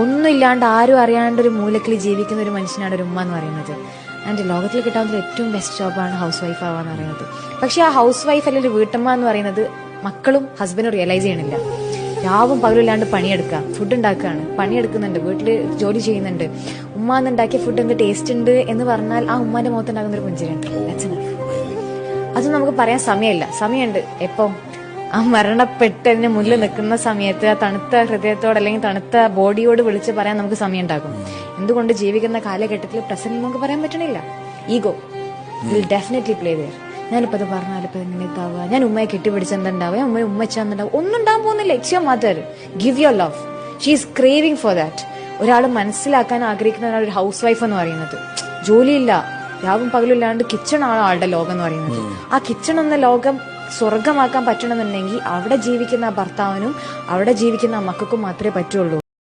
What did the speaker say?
ഒന്നും ഇല്ലാണ്ട് ആരും അറിയാണ്ട് ഒരു മൂലക്കിൽ ജീവിക്കുന്ന ഒരു മനുഷ്യനാണ് ഒരു ഉമ്മ എന്ന് പറയുന്നത്. ആൻഡ് ലോകത്തിൽ കിട്ടാവുന്ന ഏറ്റവും ബെസ്റ്റ് ജോബാണ് ഹൗസ് വൈഫ് ആവാന്ന് പറയുന്നത്. പക്ഷെ ആ ഹൗസ് വൈഫ് അല്ലെങ്കിൽ ഒരു വീട്ടമ്മ എന്ന് പറയുന്നത് മക്കളും ഹസ്ബൻഡും റിയലൈസ് ചെയ്യണില്ല. രാവും പകലില്ലാണ്ട് പണിയെടുക്കുക, ഫുഡ് ഉണ്ടാക്കുകയാണ്, പണിയെടുക്കുന്നുണ്ട്, വീട്ടിൽ ജോലി ചെയ്യുന്നുണ്ട്. ഉമ്മ എന്നുണ്ടാക്കിയ ഫുഡ് എന്ത് ടേസ്റ്റ് ഉണ്ട് എന്ന് പറഞ്ഞാൽ ആ ഉമ്മാന്റെ മുഖത്തുണ്ടാകുന്ന ഒരു പുഞ്ചിരിയുണ്ട്. അതൊന്നും നമുക്ക് പറയാൻ സമയമില്ല. സമയമുണ്ട് എപ്പം ആ മരണപ്പെട്ടതിന് മുന്നിൽ നിൽക്കുന്ന സമയത്ത് ആ തണുത്ത ഹൃദയത്തോട് അല്ലെങ്കിൽ തണുത്ത ബോഡിയോട് വിളിച്ച് പറയാൻ നമുക്ക് സമയം ഉണ്ടാകും. എന്തുകൊണ്ട് ജീവിക്കുന്ന കാലഘട്ടത്തിൽ പ്രസന്റ് നമുക്ക് പറയാൻ പറ്റണില്ല. Ego will definitely play there. ഞാനിപ്പോ അത് പറഞ്ഞാൽ ഇപ്പൊ എങ്ങനെ ഇതാവുക, ഞാൻ ഉമ്മയെ കെട്ടിപ്പിടിച്ചെന്തുണ്ടാവുക, ഉമ്മ വെച്ചാന്നുണ്ടാവും, ഒന്നും ഉണ്ടാകാൻ പോകുന്നില്ല. It's your mother. Give your love. She is craving for that. ഒരാൾ മനസ്സിലാക്കാൻ ആഗ്രഹിക്കുന്ന ഒരു ഹൗസ് വൈഫ് എന്ന് പറയുന്നത് ജോലിയില്ല, രാവും പകലില്ലാണ്ട് കിച്ചൺ ആണ് ആളുടെ ലോകം എന്ന് പറയുന്നത്. ആ കിച്ചൺ എന്ന ലോകം സ്വർഗമാക്കാൻ പറ്റണമെന്നുണ്ടെങ്കിൽ അവിടെ ജീവിക്കുന്ന ഭർത്താവിനും അവിടെ ജീവിക്കുന്ന മക്കൾക്കും മാത്രമേ പറ്റുള്ളൂ.